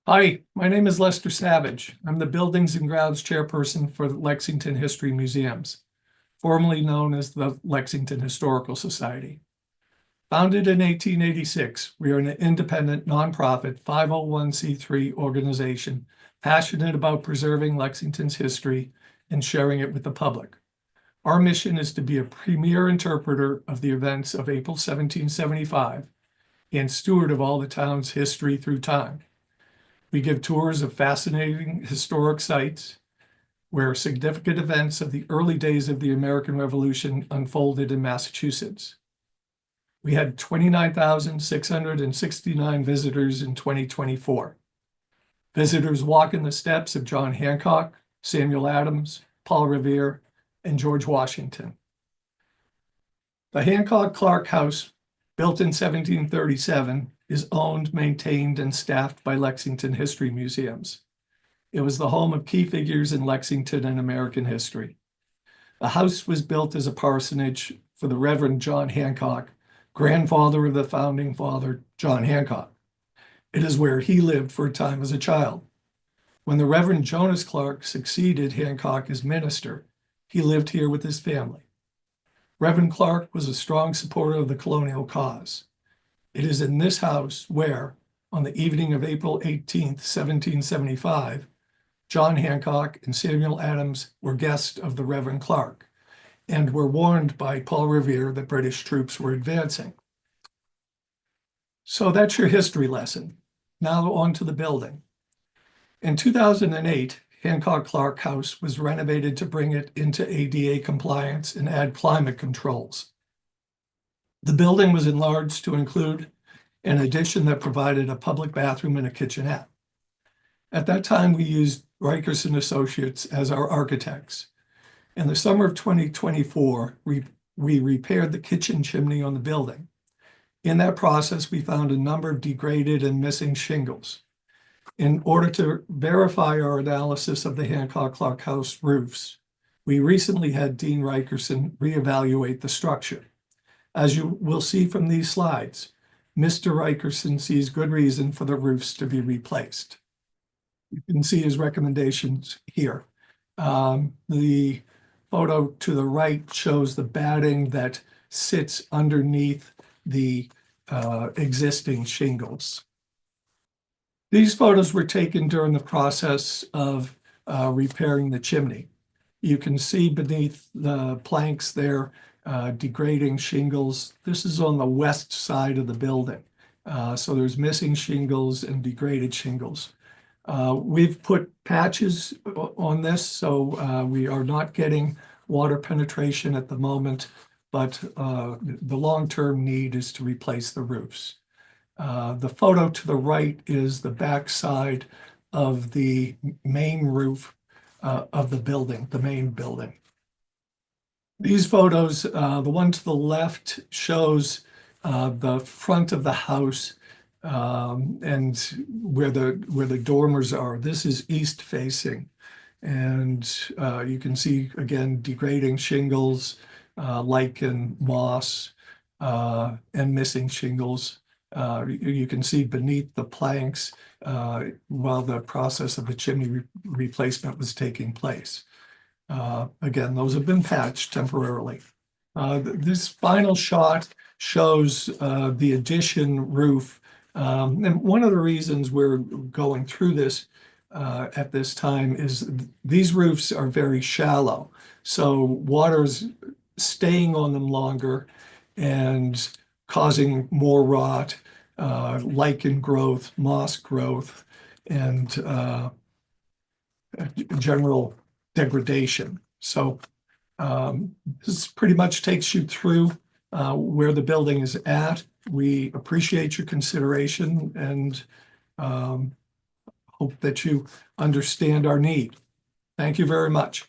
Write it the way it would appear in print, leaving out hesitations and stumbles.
Hi, my name is Lester Savage. I'm the Buildings and Grounds Chairperson for the Lexington History Museums, formerly known as the Lexington Historical Society. Founded in 1886, we are an independent, nonprofit 501c3 organization passionate about preserving Lexington's history and sharing it with the public. Our mission is to be a premier interpreter of the events of April 1775 and steward of all the town's history through time. We give tours of fascinating historic sites where significant events of the early days of the American Revolution unfolded in Massachusetts. We had 29,669 visitors in 2024. Visitors walk in the steps of John Hancock, Samuel Adams, Paul Revere, and George Washington. The Hancock-Clarke House, built in 1737, is owned, maintained, and staffed by Lexington History Museums. It was the home of key figures in Lexington and American history. The house was built as a parsonage for the Reverend John Hancock, grandfather of the founding father, John Hancock. It is where he lived for a time as a child. When the Reverend Jonas Clark succeeded Hancock as minister, he lived here with his family. Reverend Clark was a strong supporter of the colonial cause. It is in this house where, on the evening of April 18th, 1775, John Hancock and Samuel Adams were guests of the Reverend Clark and were warned by Paul Revere that British troops were advancing. So that's your history lesson. Now on to the building. In 2008, Hancock-Clarke House was renovated to bring it into ADA compliance and add climate controls. The building was enlarged to include an addition that provided a public bathroom and a kitchenette. At that time, we used Rikerson Associates as our architects. In the summer of 2024, we repaired the kitchen chimney on the building. In that process, we found a number of degraded and missing shingles. In order to verify our analysis of the Hancock-Clarke House roofs, we recently had Dean Rikerson reevaluate the structure. As you will see from these slides, Mr. Rikerson sees good reason for the roofs to be replaced. You can see his recommendations here. The photo to the right shows the batting that sits underneath the existing shingles. These photos were taken during the process of repairing the chimney. You can see beneath the planks there degrading shingles. This is on the west side of the building. So there's missing shingles and degraded shingles. We've put patches on this, so we are not getting water penetration at the moment, but the long-term need is to replace the roofs. The photo to the right is the back side of the main roof of the building, the main building. These photos, the one to the left shows the front of the house and where the dormers are. This is east facing, and you can see again degrading shingles, lichen, moss, and missing shingles. You can see beneath the planks while the process of the chimney replacement was taking place. Again, those have been patched temporarily. This final shot shows the addition roof. And one of the reasons we're going through this at this time is these roofs are very shallow. So water's staying on them longer and causing more rot, lichen growth, moss growth, and general degradation. So this pretty much takes you through where the building is at. We appreciate your consideration and hope that you understand our need. Thank you very much.